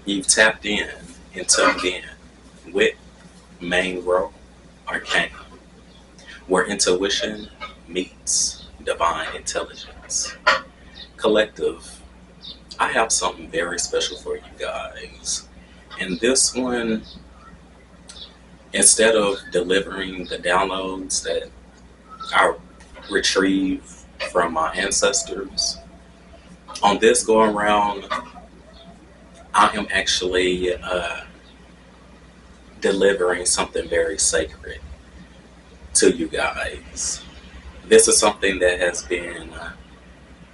You've tapped in and tuned in with MaineRoeArcana, where intuition meets divine intelligence. Collective, I have something very special for you guys. And this one, instead of delivering the downloads that I retrieve from my ancestors, on this go around, I am actually delivering something very sacred to you guys. This is something that has been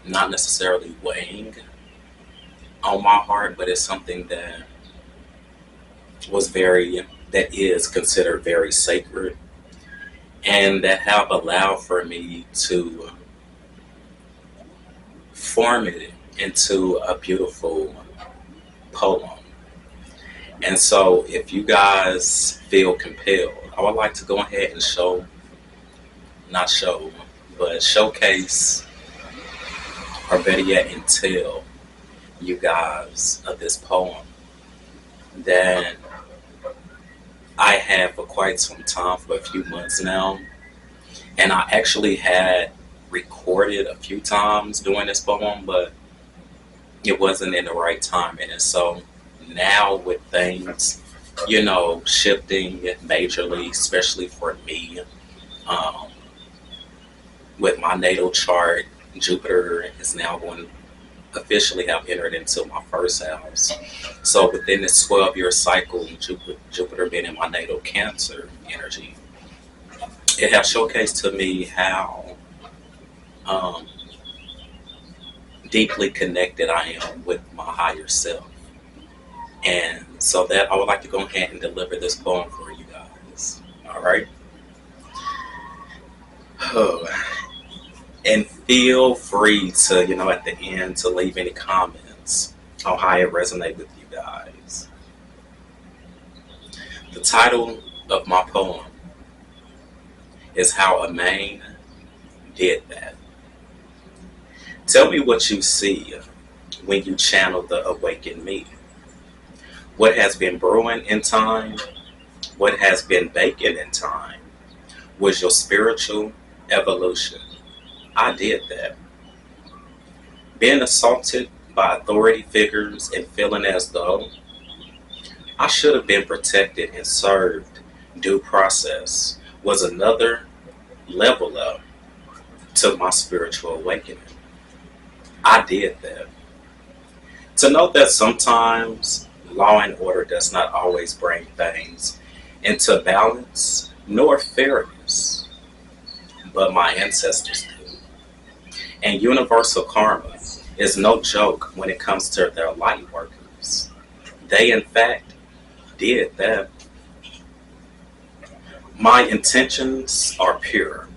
not necessarily weighing on my heart, but it's something that is considered very sacred, and that have allowed for me to form it into a beautiful poem. And so if you guys feel compelled, I would like to go ahead and not show, but showcase, or better yet, and tell you guys of this poem that I have for quite some time, for a few months now. And I actually had recorded a few times doing this poem, but it wasn't in the right timing. And so now with things, shifting majorly, especially for me, um, with my natal chart, Jupiter is now going to officially have entered into my first house. So within this 12-year cycle, Jupiter being in my natal Cancer energy, it has showcased to me how um, deeply connected I am with my higher self. And so that I would like to go ahead and deliver this poem for you guys. All right. Oh, and feel free to, at the end, to leave any comments on how it resonates with you guys. The title of my poem is How A Maine Did That. Tell me what you see when you channel the awakened me. What has been brewing in time, what has been baking in time, was your spiritual evolution. I did that. Being assaulted by authority figures and feeling as though I should have been protected and served due process was another level up to my spiritual awakening. I did that. To know that sometimes law and order does not always bring things into balance nor fairness, but my ancestors do. And universal karma is no joke when it comes to their light workers. They, in fact, did that. My intentions are pure.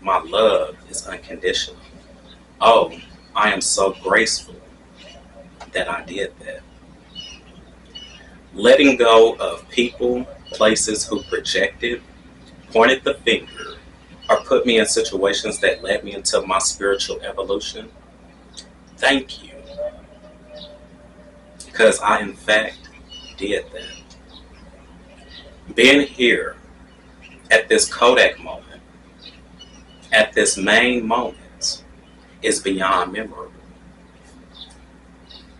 My love is unconditional. Oh, I am so graceful that I did that. Letting go of people, places who projected, pointed the finger, or put me in situations that led me into my spiritual evolution. Thank you. Because I, in fact, did that. Being here at this Kodak moment, at this main moment, is beyond memorable.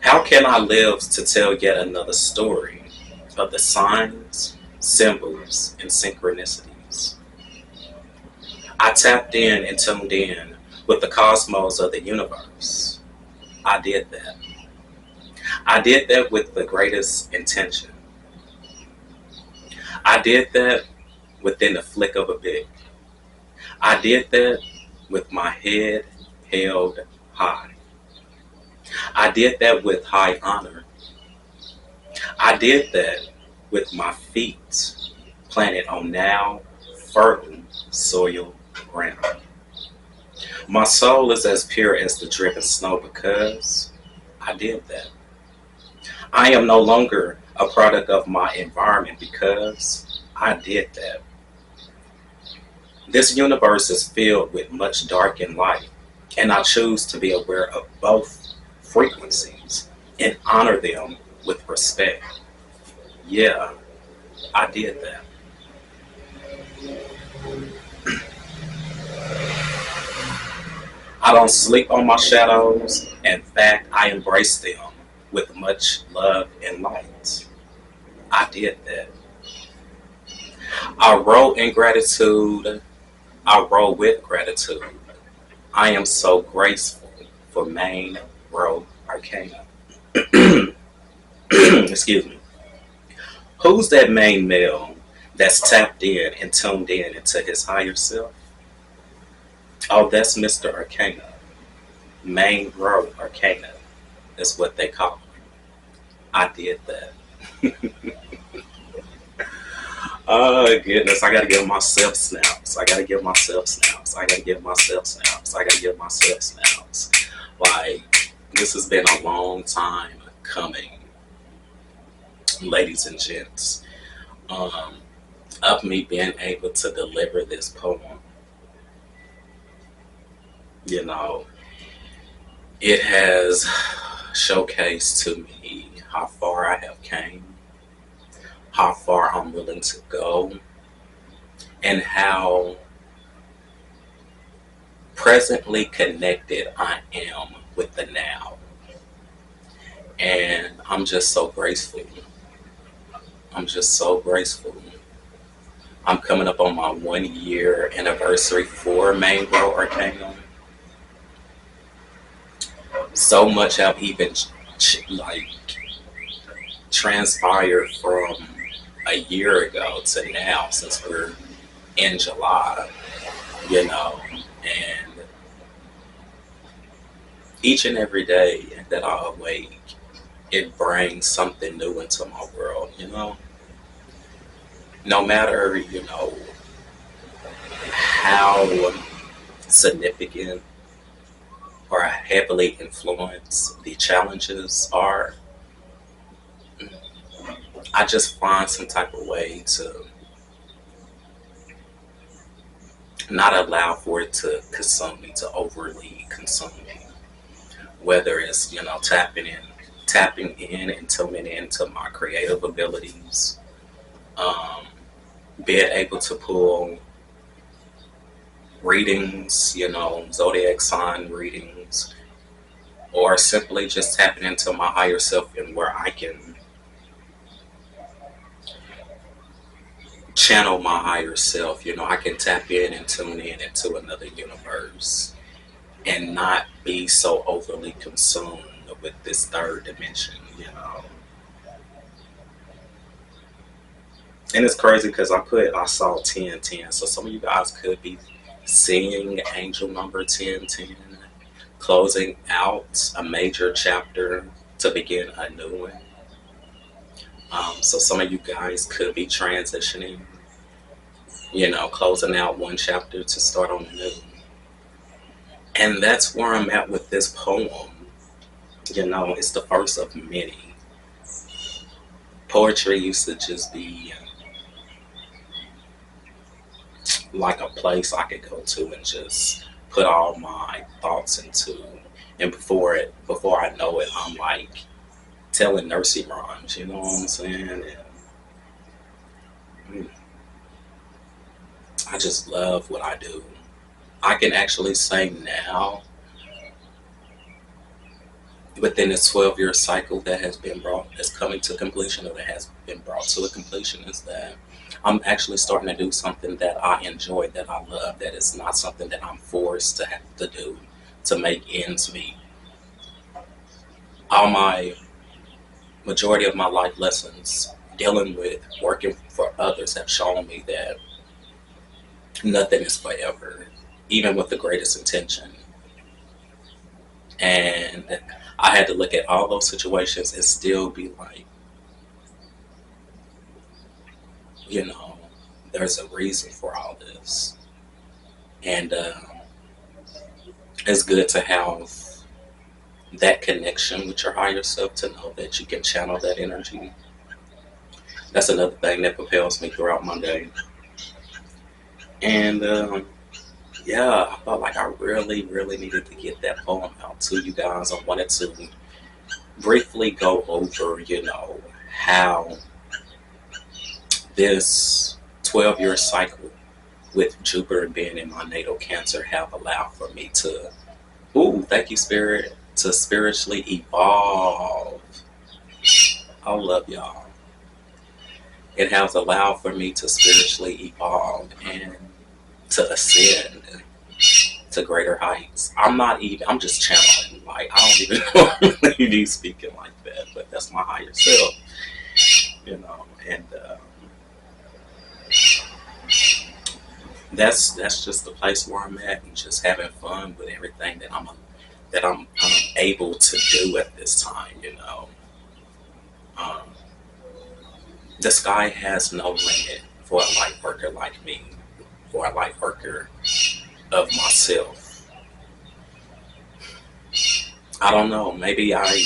How can I live to tell yet another story of the signs, symbols, and synchronicities? I tapped in and tuned in with the cosmos of the universe. I did that. I did that with the greatest intention. I did that within the flick of a bit. I did that with my head held high. I did that with high honor. I did that with my feet planted on now fertile soil ground. My soul is as pure as the driven snow because I did that. I am no longer a product of my environment because I did that. This universe is filled with much dark and light, and I choose to be aware of both frequencies and honor them with respect. Yeah, I did that. I don't sleep on my shadows. In fact, I embrace them with much love and light. I did that. I wrote in gratitude. I roll with gratitude. I am so grateful for MaineRoeArcana. Excuse me. Who's that main male that's tapped in and tuned in into his higher self? Oh, that's Mr. Arcana. MaineRoeArcana is what they call him. I did that. Oh goodness, I gotta give myself snaps. I gotta give myself snaps. I gotta give myself snaps. I gotta give myself snaps. Like, this has been a long time coming, ladies and gents, um, of me being able to deliver this poem. You know, it has showcased to me how far I have came, how far I'm willing to go, and how presently connected I am with the now. And I'm just so grateful. I'm just so grateful. I'm coming up on my 1 year anniversary for MaineRoeArcana. So much have even like transpired from a year ago to now, since we're in July, you know, and each and every day that I awake, it brings something new into my world, you know. No matter, you know, how significant or heavily influenced the challenges are, I just find some type of way to not allow for it to consume me, to overly consume me. Whether it's, you know, tapping in and tuning into my creative abilities, um, being able to pull readings, you know, zodiac sign readings, or simply just tapping into my higher self and where I can channel my higher self. You know, I can tap in and tune in into another universe and not be so overly consumed with this third dimension, you know. And it's crazy because I saw 1010. So some of you guys could be seeing angel number 1010, closing out a major chapter to begin a new one. So some of you guys could be transitioning, you know, closing out one chapter to start on a new. And that's where I'm at with this poem. You know, it's the first of many. Poetry used to just be like a place I could go to and just put all my thoughts into. And before I know it, I'm like telling nursery rhymes, you know what I'm saying? And I just love what I do. I can actually say now, within this 12-year cycle that is coming to completion, or that has been brought to a completion, is that I'm actually starting to do something that I enjoy, that I love, that is not something that I'm forced to have to do to make ends meet. All my majority of my life lessons dealing with working for others have shown me that nothing is forever, even with the greatest intention. And I had to look at all those situations and still be like, you know, there's a reason for all this. And it's good to have that connection with your higher self, to know that you can channel that energy. That's another thing that propels me throughout my day. And yeah, I felt like I really, really needed to get that poem out to you guys. I wanted to briefly go over, how this 12-year cycle with Jupiter being in my natal Cancer have allowed for me to, thank you, Spirit, to spiritually evolve. I love y'all. It has allowed for me to spiritually evolve and to ascend to greater heights. I'm just channeling. Like, I don't even normally be speaking like that, but that's my higher self, and that's just the place where I'm at, and just having fun with everything that I'm able to do at this time. Um, the sky has no limit for a light worker like me, for a light worker of myself. I don't know, maybe I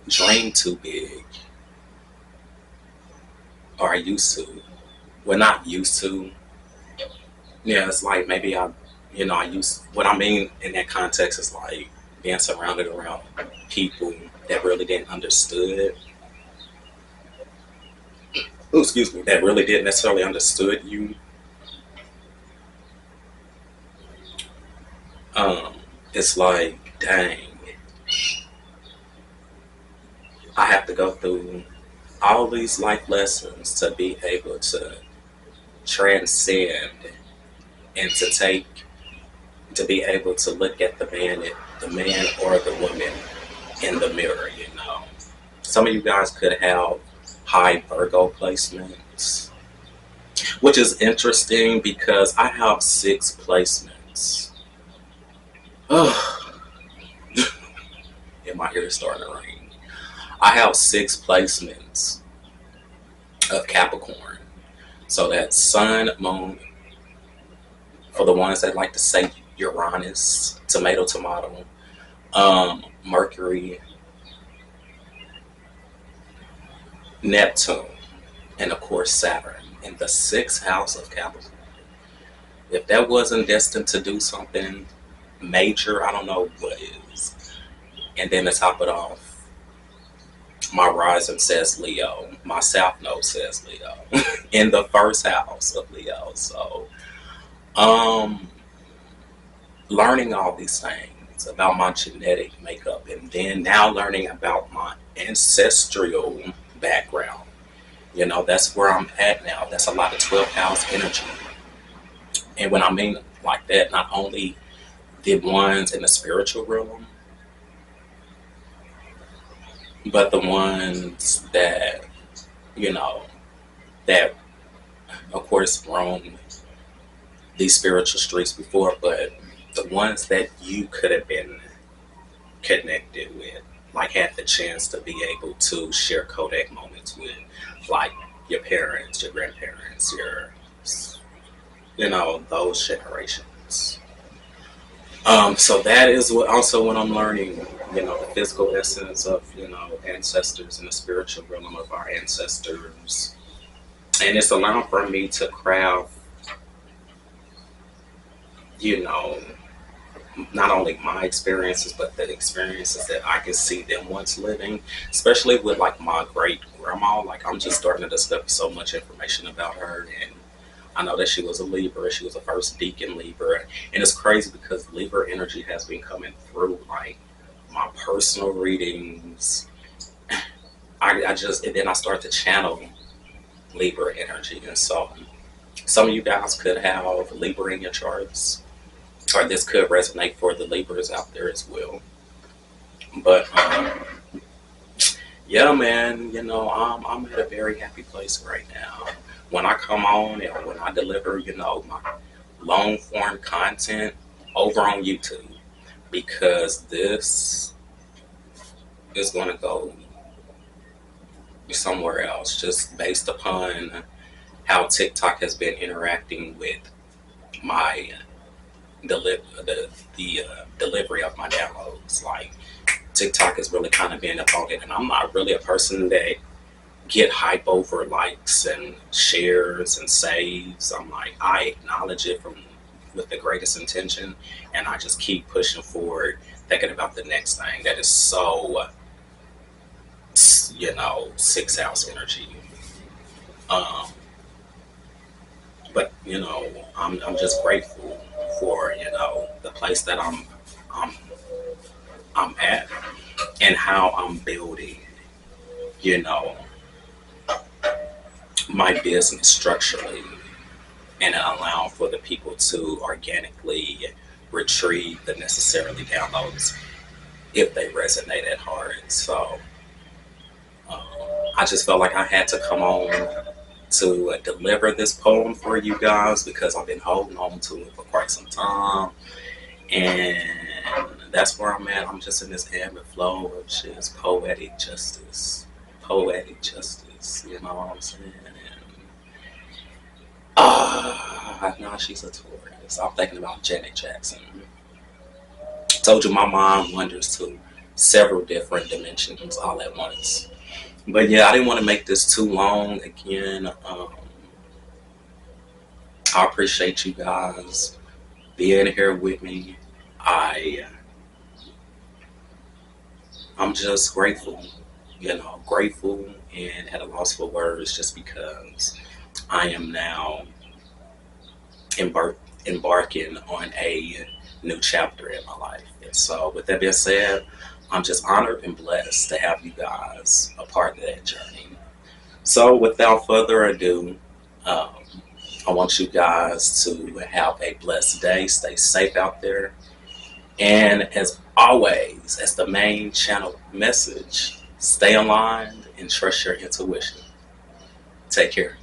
dream too big, or I used to. Well, not used to. Yeah, it's like maybe what I mean in that context is like being surrounded around people that really didn't understood. Oh, excuse me, that really didn't necessarily understood you. Um, it's like, dang, I have to go through all these life lessons to be able to transcend and to be able to look at the man or the woman in the mirror. Some of you guys could have high Virgo placements, which is interesting because I have 6 placements. Oh, and my hair is starting to rain. I have 6 placements of Capricorn. So that's Sun, Moon, for the ones that like to say Uranus, tomato, tomato, Mercury, Neptune, and of course Saturn in the 6th house of Capricorn. If that wasn't destined to do something major, I don't know what is. And then to top it off, my rising says Leo, my south node says Leo, in the 1st house of Leo. So, learning all these things about my genetic makeup, and then now learning about my ancestral background. That's where I'm at now. That's a lot of 12th house energy. And when I mean like that, not only the ones in the spiritual realm, but the ones that, that of course roam these spiritual streets before, but the ones that you could have been connected with, like had the chance to be able to share Kodak moments with, like your parents, your grandparents, those generations. So that is what I'm learning, the physical essence of, ancestors and the spiritual realm of our ancestors. And it's allowing for me to craft, not only my experiences, but the experiences that I can see them once living, especially with like my great grandma. Like, I'm just starting to discover so much information about her, and I know that she was a Libra. She was a first deacon Libra, and it's crazy because Libra energy has been coming through like my personal readings. And then I start to channel Libra energy, and so some of you guys could have Libra in your charts, or this could resonate for the Libras out there as well. But yeah, man, I'm at a very happy place right now. When I come on and when I deliver, my long form content over on YouTube, because this is going to go somewhere else, just based upon how TikTok has been interacting with my delivery of my downloads. Like, TikTok is really kind of being up on it, and I'm not really a person that get hype over likes and shares and saves. I'm like, I acknowledge it with the greatest intention, and I just keep pushing forward, thinking about the next thing that is so you know, 6th house energy. Um, but you know, I'm just grateful for, you know, the place that I'm I'm at and how I'm building, you know, my business structurally, and allowing for the people to organically retrieve the necessarily downloads if they resonate at heart. So um, I just felt like I had to come on to deliver this poem for you guys because I've been holding on to it for quite some time. And that's where I'm at. I'm just in this ebb and flow of just poetic justice. Poetic justice, you know what I'm saying? And now she's a Taurus. I'm thinking about Janet Jackson. Told you my mind wanders to several different dimensions all at once. But yeah, I didn't want to make this too long. Again, I appreciate you guys being here with me. I I'm just grateful, you know, grateful and at a loss for words just because I am now embarking on a new chapter in my life. And so, with that being said, I'm just honored and blessed to have you guys a part of that journey. So, without further ado, um, I want you guys to have a blessed day. Stay safe out there. And as always, as the main channel message, stay aligned and trust your intuition. Take care.